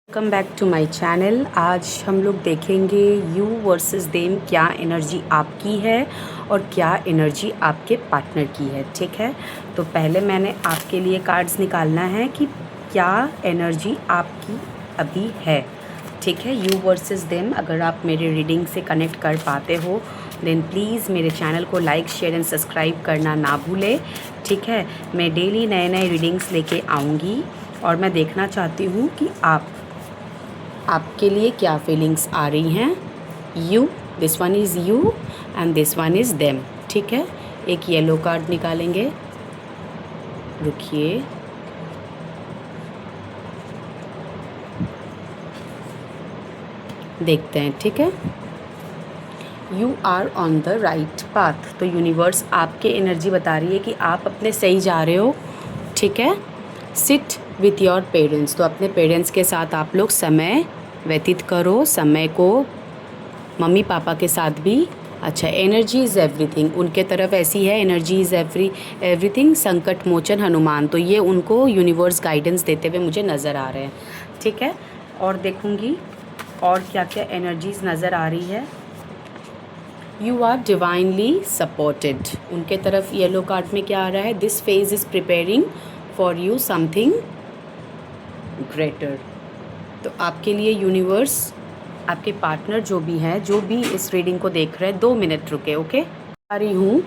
Welcome back to my channel. आज हम लोग देखेंगे यू वर्सेस देम, क्या एनर्जी आपकी है और क्या एनर्जी आपके पार्टनर की है। ठीक है, तो पहले मैंने आपके लिए कार्ड्स निकालना है कि क्या एनर्जी आपकी अभी है। ठीक है, यू वर्सेस देम। अगर आप मेरे रीडिंग से कनेक्ट कर पाते हो देन प्लीज़ मेरे चैनल को लाइक शेयर एंड सब्सक्राइब करना ना भूलें। ठीक है, मैं डेली नए नए रीडिंग्स लेके आऊँगी और मैं देखना चाहती हूँ कि आपके लिए क्या फीलिंग्स आ रही हैं। You, this one is you and this one is them. ठीक है, एक येलो कार्ड निकालेंगे। रुकिए, देखते हैं। ठीक है, you are on the right path. तो यूनिवर्स आपके एनर्जी बता रही है कि आप अपने सही जा रहे हो। ठीक है, सिट विथ योर पेरेंट्स। तो अपने पेरेंट्स के साथ आप लोग समय व्यतीत करो, समय को मम्मी पापा के साथ भी। अच्छा, एनर्जी इज़ एवरीथिंग उनके तरफ ऐसी है। एनर्जी इज़ एवरीथिंग, संकट मोचन हनुमान। तो ये उनको यूनिवर्स गाइडेंस देते हुए मुझे नज़र आ रहे हैं। ठीक है, और देखूँगी और क्या क्या एनर्जीज नज़र आ रही है। यू आर डिवाइनली सपोर्टेड, उनके तरफ येलो कार्ड में क्या आ रहा है। This phase is preparing for you something greater. तो आपके लिए यूनिवर्स, आपके पार्टनर जो भी हैं, जो भी इस रीडिंग को देख रहे हैं, 2 मिनट रुके। ओके, आ रही हूँ।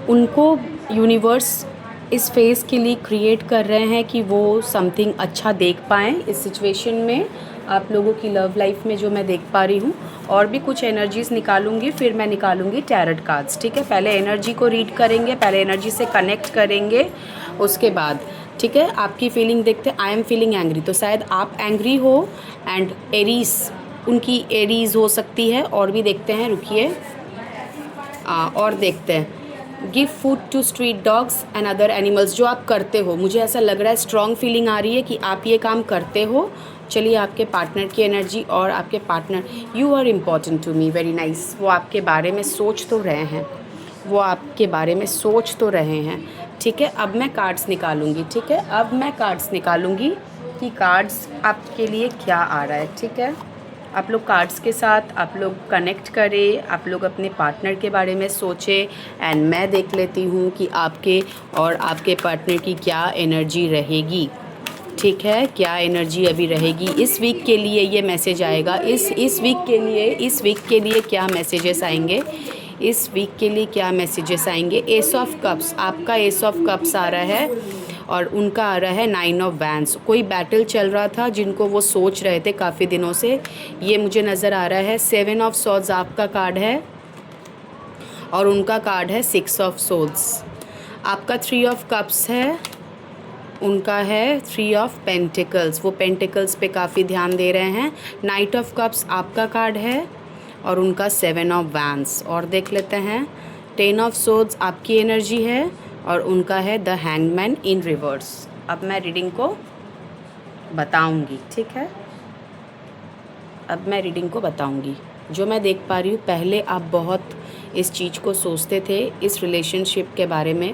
उनको यूनिवर्स इस फेज़ के लिए क्रिएट कर रहे हैं कि वो समथिंग अच्छा देख पाएँ इस सिचुएशन में। आप लोगों की लव लाइफ में जो मैं देख पा रही हूँ, और भी कुछ एनर्जीज़ निकालूंगी, फिर मैं निकालूंगी टैरोट कार्ड्स। ठीक है, पहले एनर्जी को रीड करेंगे, पहले एनर्जी से कनेक्ट करेंगे, उसके बाद ठीक है आपकी फीलिंग देखते हैं। आई एम फीलिंग एंग्री, तो शायद आप एंग्री हो। एंड एरीज, उनकी एरीज हो सकती है। और भी देखते हैं, रुकिए, और देखते हैं। Give food to street dogs and other animals, जो आप करते हो। मुझे ऐसा लग रहा है, स्ट्रॉन्ग फीलिंग आ रही है कि आप ये काम करते हो। चलिए, आपके पार्टनर की एनर्जी और आपके partner, you are important to me, very nice. वो आपके बारे में सोच तो रहे हैं, वो आपके बारे में सोच तो रहे हैं। ठीक है, अब मैं कार्ड्स निकालूंगी। ठीक है, अब मैं कार्ड्स निकालूंगी कि कार्ड्स आपके लिए क्या आ रहा है। ठीक है, आप लोग कार्ड्स के साथ आप लोग कनेक्ट करें, आप लोग अपने पार्टनर के बारे में सोचें। एंड मैं देख लेती हूँ कि आपके और आपके पार्टनर की क्या एनर्जी रहेगी। ठीक है, क्या एनर्जी अभी रहेगी इस वीक के लिए। ये मैसेज आएगा इस वीक के लिए क्या मैसेजेस आएंगे, इस वीक के लिए क्या मैसेजेस आएंगे। एस ऑफ कप्स, आपका एस ऑफ कप्स आ रहा है और उनका आ रहा है 9 ऑफ वैंड्स। कोई बैटल चल रहा था जिनको वो सोच रहे थे काफ़ी दिनों से, ये मुझे नज़र आ रहा है। 7 ऑफ सॉर्ड्स आपका कार्ड है और उनका कार्ड है 6 ऑफ सोल्स। आपका 3 ऑफ कप्स है, उनका है 3 ऑफ पेंटिकल्स। वो पेंटिकल्स पे काफ़ी ध्यान दे रहे हैं। नाइट ऑफ कप्स आपका कार्ड है और उनका 7 ऑफ वैंड्स। और देख लेते हैं, 10 ऑफ सोर्ड्स आपकी एनर्जी है और उनका है द हैंगमैन इन रिवर्स। अब मैं रीडिंग को बताऊंगी। ठीक है, अब मैं रीडिंग को बताऊंगी। जो मैं देख पा रही हूँ, पहले आप बहुत इस चीज़ को सोचते थे, इस रिलेशनशिप के बारे में,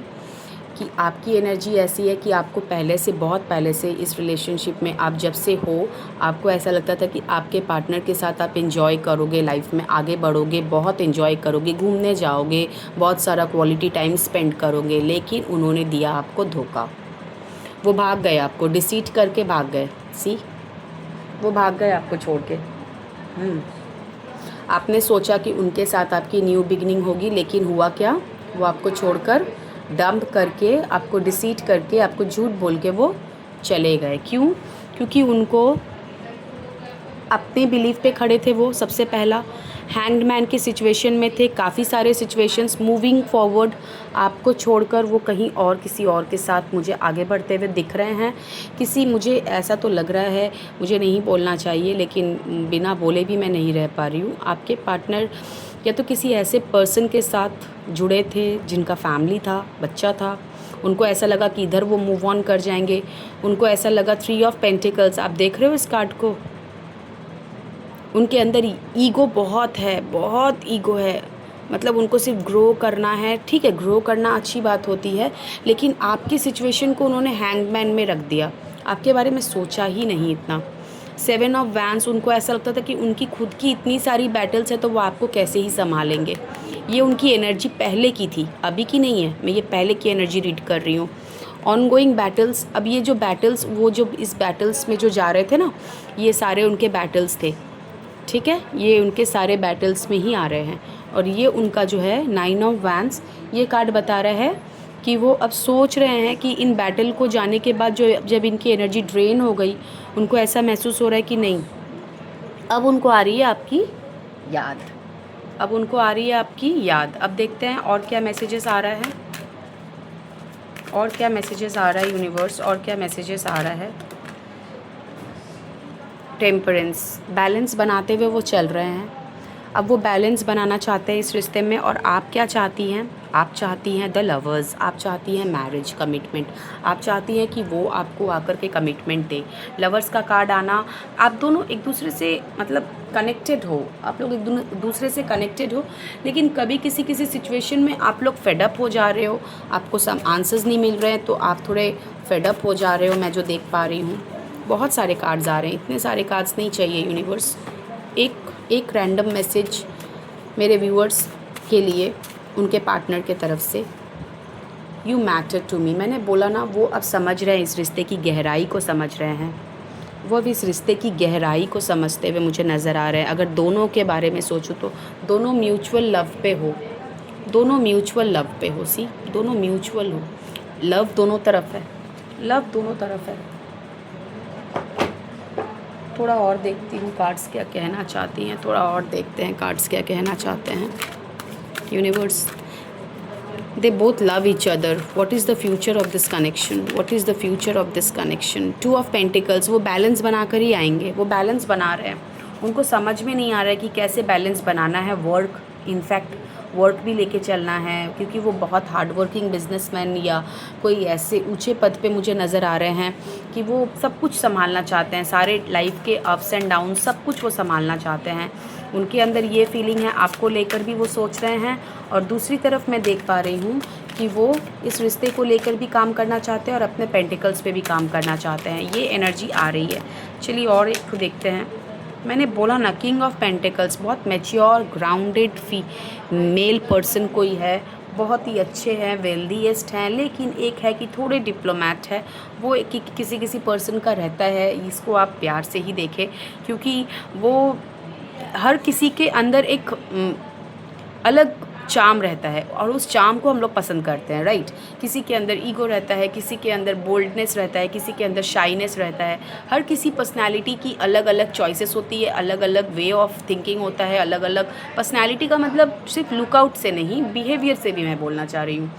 कि आपकी एनर्जी ऐसी है कि आपको पहले से, बहुत पहले से इस रिलेशनशिप में, आप जब से हो, आपको ऐसा लगता था कि आपके पार्टनर के साथ आप एंजॉय करोगे, लाइफ में आगे बढ़ोगे, बहुत एंजॉय करोगे, घूमने जाओगे, बहुत सारा क्वालिटी टाइम स्पेंड करोगे। लेकिन उन्होंने दिया आपको धोखा, वो भाग गए, आपको डिसीट करके भाग गए। सी, वो भाग गए आपको छोड़ के। आपने सोचा कि उनके साथ आपकी न्यू बिगनिंग होगी, लेकिन हुआ क्या, वो आपको छोड़कर, डंप करके, आपको डिसीट करके, आपको झूठ बोल के वो चले गए। क्यों? क्योंकि उनको अपने बिलीफ पे खड़े थे। वो सबसे पहला हैंग्ड मैन की सिचुएशन में थे। काफ़ी सारे सिचुएशंस मूविंग फॉरवर्ड, आपको छोड़कर वो कहीं और, किसी और के साथ मुझे आगे बढ़ते हुए दिख रहे हैं। मुझे ऐसा तो लग रहा है, मुझे नहीं बोलना चाहिए लेकिन बिना बोले भी मैं नहीं रह पा रही हूँ। आपके पार्टनर या तो किसी ऐसे पर्सन के साथ जुड़े थे जिनका फैमिली था, बच्चा था। उनको ऐसा लगा कि इधर वो मूव ऑन कर जाएंगे। उनको ऐसा लगा। 3 ऑफ पेंटिकल्स, आप देख रहे हो इस कार्ड को, उनके अंदर ईगो बहुत है, बहुत ईगो है। मतलब उनको सिर्फ ग्रो करना है। ठीक है, ग्रो करना अच्छी बात होती है, लेकिन आपकी सिचुएशन को उन्होंने हैंगमैन में रख दिया। आपके बारे में सोचा ही नहीं इतना। 7 ऑफ वैंड्स, उनको ऐसा लगता था कि उनकी खुद की इतनी सारी बैटल्स है तो वो आपको कैसे ही संभालेंगे। ये उनकी एनर्जी पहले की थी, अभी की नहीं है, मैं ये पहले की एनर्जी रीड कर रही हूँ। ऑन गोइंग बैटल्स, अब ये जो बैटल्स, वो जो इस बैटल्स में जो जा रहे थे ना, ये सारे उनके बैटल्स थे, ठीक है, ये उनके सारे बैटल्स में ही आ रहे हैं। और ये उनका जो है 9 ऑफ वैंड्स, ये कार्ड बता रहा है कि वो अब सोच रहे हैं कि इन बैटल को जाने के बाद जो जब इनकी एनर्जी ड्रेन हो गई, उनको ऐसा महसूस हो रहा है कि नहीं, अब उनको आ रही है आपकी याद, अब उनको आ रही है आपकी याद। अब देखते हैं और क्या मैसेजेस आ रहा है, और क्या मैसेजेस आ रहा है यूनिवर्स, और क्या मैसेजेस आ रहा है। टेम्परेंस, बैलेंस बनाते हुए वो चल रहे हैं, अब वो बैलेंस बनाना चाहते हैं इस रिश्ते में। और आप क्या चाहती हैं, आप चाहती हैं द लवर्स, आप चाहती हैं मैरिज, कमिटमेंट, आप चाहती हैं कि वो आपको आकर के कमिटमेंट दे। लवर्स का कार्ड आना, आप दोनों एक दूसरे से मतलब कनेक्टेड हो, आप लोग एक दूसरे से कनेक्टेड हो, लेकिन कभी किसी किसी सिचुएशन में आप लोग फेडअप हो जा रहे हो, आपको सम आंसर्स नहीं मिल रहे हैं तो आप थोड़े फेडअप हो जा रहे हो, मैं जो देख पा रही हूँ। बहुत सारे कार्ड्स आ रहे हैं, इतने सारे कार्ड्स नहीं चाहिए यूनिवर्स। एक रैंडम मैसेज मेरे व्यूअर्स के लिए उनके पार्टनर के तरफ से। यू मैटर टू मी, मैंने बोला ना, वो अब समझ रहे हैं, इस रिश्ते की गहराई को समझ रहे हैं, वो अब इस रिश्ते की गहराई को समझते हुए मुझे नज़र आ रहे हैं। अगर दोनों के बारे में सोचूं तो दोनों म्यूचुअल लव पे हो, दोनों म्यूचुअल लव पे हो, सी दोनों म्यूचुअल हो, लव दोनों तरफ है, लव दोनों तरफ है। थोड़ा और देखती हूँ कार्ड्स क्या कहना चाहती हैं, थोड़ा और देखते हैं कार्ड्स क्या कहना चाहते हैं universe. They both love each other, what is the future of this connection, what is the future of this connection. 2 of pentacles, वो बैलेंस बना कर ही आएंगे, वो बैलेंस बना रहे हैं, उनको समझ में नहीं आ रहा है कि कैसे बैलेंस बनाना है। वर्क, इनफैक्ट वर्क भी लेके चलना है, क्योंकि वो बहुत हार्ड वर्किंग बिजनेसमैन या कोई ऐसे ऊंचे पद पे मुझे नज़र आ रहे हैं कि वो सब कुछ संभालना चाहते हैं, सारे लाइफ के अप्स एंड डाउन सब कुछ वो संभालना चाहते हैं। उनके अंदर ये फीलिंग है, आपको लेकर भी वो सोच रहे हैं। और दूसरी तरफ मैं देख पा रही हूँ कि वो इस रिश्ते को लेकर भी काम करना चाहते हैं और अपने पेंटिकल्स पे भी काम करना चाहते हैं, ये एनर्जी आ रही है। चलिए और एक तो देखते हैं। मैंने बोला ना, किंग ऑफ पेंटिकल्स, बहुत मैच्योर ग्राउंडेड मेल पर्सन कोई है, बहुत ही अच्छे हैं, वेल्दीएस्ट हैं, लेकिन एक है कि थोड़े डिप्लोमैट है। वो किसी किसी पर्सन का रहता है, इसको आप प्यार से ही देखें, क्योंकि वो हर किसी के अंदर एक अलग चार्म रहता है और उस चार्म को हम लोग पसंद करते हैं, राइट। किसी के अंदर ईगो रहता है, किसी के अंदर बोल्डनेस रहता है, किसी के अंदर शाइनेस रहता है। हर किसी पर्सनालिटी की अलग अलग चॉइसेस होती है, अलग अलग वे ऑफ थिंकिंग होता है, अलग अलग पर्सनालिटी का मतलब सिर्फ लुकआउट से नहीं, बिहेवियर से भी मैं बोलना चाह रही हूँ,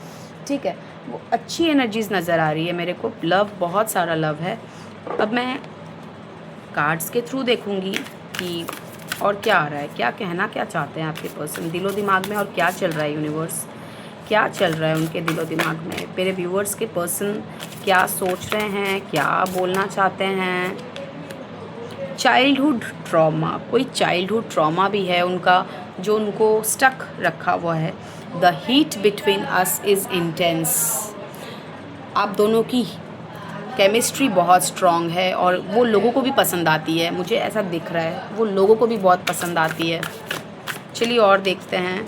ठीक है। वो अच्छी एनर्जीज नज़र आ रही है मेरे को, लव, बहुत सारा लव है। अब मैं कार्ड्स के थ्रू देखूँगी कि और क्या आ रहा है, क्या कहना क्या चाहते हैं आपके पर्सन दिलो दिमाग में, और क्या चल रहा है यूनिवर्स, क्या चल रहा है उनके दिलो दिमाग में। मेरे व्यूअर्स के पर्सन क्या सोच रहे हैं, क्या बोलना चाहते हैं। चाइल्डहुड ट्रॉमा, कोई चाइल्डहुड ट्रॉमा भी है उनका जो उनको स्टक रखा हुआ है। The heat between us is intense, आप दोनों की केमिस्ट्री बहुत स्ट्रॉन्ग है और वो लोगों को भी पसंद आती है, मुझे ऐसा दिख रहा है, वो लोगों को भी बहुत पसंद आती है। चलिए और देखते हैं।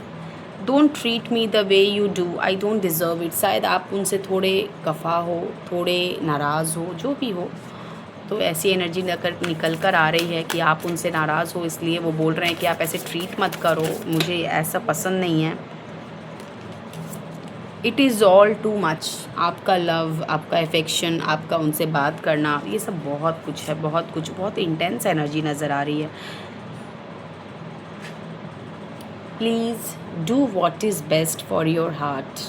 Don't treat me the way you do, I don't deserve it. शायद आप उनसे थोड़े खफा हो, थोड़े नाराज़ हो, जो भी हो, तो ऐसी एनर्जी निकल कर आ रही है कि आप उनसे नाराज़ हो, इसलिए वो बोल रहे हैं कि आप ऐसे ट्रीट मत करो, मुझे ऐसा पसंद नहीं है। It is all too much, आपका लव, आपका अफेक्शन, आपका उनसे बात करना, ये सब बहुत कुछ है, बहुत कुछ, बहुत इंटेंस एनर्जी नज़र आ रही है। Please do what is best for your heart,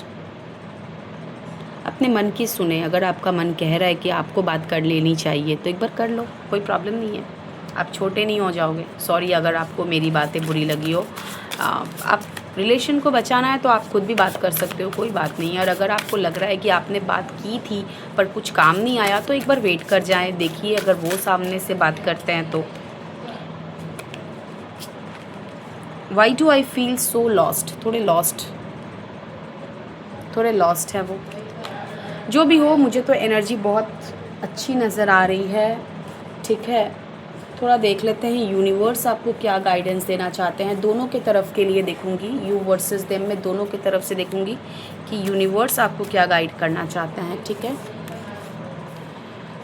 अपने मन की सुने। अगर आपका मन कह रहा है कि आपको बात कर लेनी चाहिए तो एक बार कर लो, कोई प्रॉब्लम नहीं है, आप छोटे नहीं हो जाओगे। सॉरी अगर आपको मेरी बातें बुरी लगी हो, आप रिलेशन को बचाना है तो आप खुद भी बात कर सकते हो, कोई बात नहीं है। और अगर आपको लग रहा है कि आपने बात की थी पर कुछ काम नहीं आया तो एक बार वेट कर जाएं, देखिए अगर वो सामने से बात करते हैं तो। Why do I feel so lost, थोड़े लॉस्ट है वो। जो भी हो, मुझे तो एनर्जी बहुत अच्छी नज़र आ रही है, ठीक है। थोड़ा देख लेते हैं यूनिवर्स आपको क्या गाइडेंस देना चाहते हैं। दोनों के तरफ के लिए देखूंगी, यू वर्सेस देम में दोनों की तरफ से देखूंगी कि यूनिवर्स आपको क्या गाइड करना चाहते हैं। ठीक है।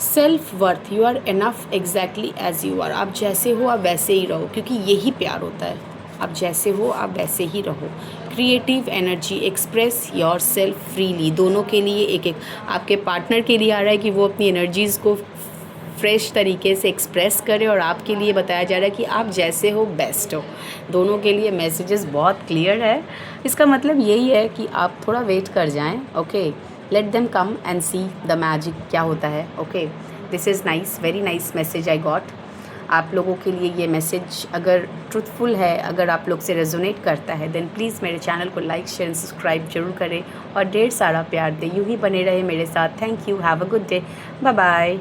Self worth, you are enough exactly as you are. आप जैसे हो आप वैसे ही रहो, क्योंकि यही प्यार होता है। आप जैसे हो आप वैसे ही रहो। Creative energy, express your self freely. दोनों के लिए एक एक, आपके पार्टनर के लिए आ रहा है कि वो अपनी एनर्जीज़ को फ्रेश तरीके से एक्सप्रेस करे, और आपके लिए बताया जा रहा है कि आप जैसे हो बेस्ट हो। दोनों के लिए मैसेजेस बहुत क्लियर है। इसका मतलब यही है कि आप थोड़ा वेट कर जाएं। Okay, let them come and see the magic क्या होता है। Okay, this is nice, very nice message I got. आप लोगों के लिए ये मैसेज अगर ट्रूथफुल है, अगर आप लोग से रेजोनेट करता है, देन प्लीज़ मेरे चैनल को लाइक शेयर एंड सब्सक्राइब जरूर करें और ढेर सारा प्यार दें। यूँ ही बने रहे मेरे साथ। Thank you, have a good day, bye bye.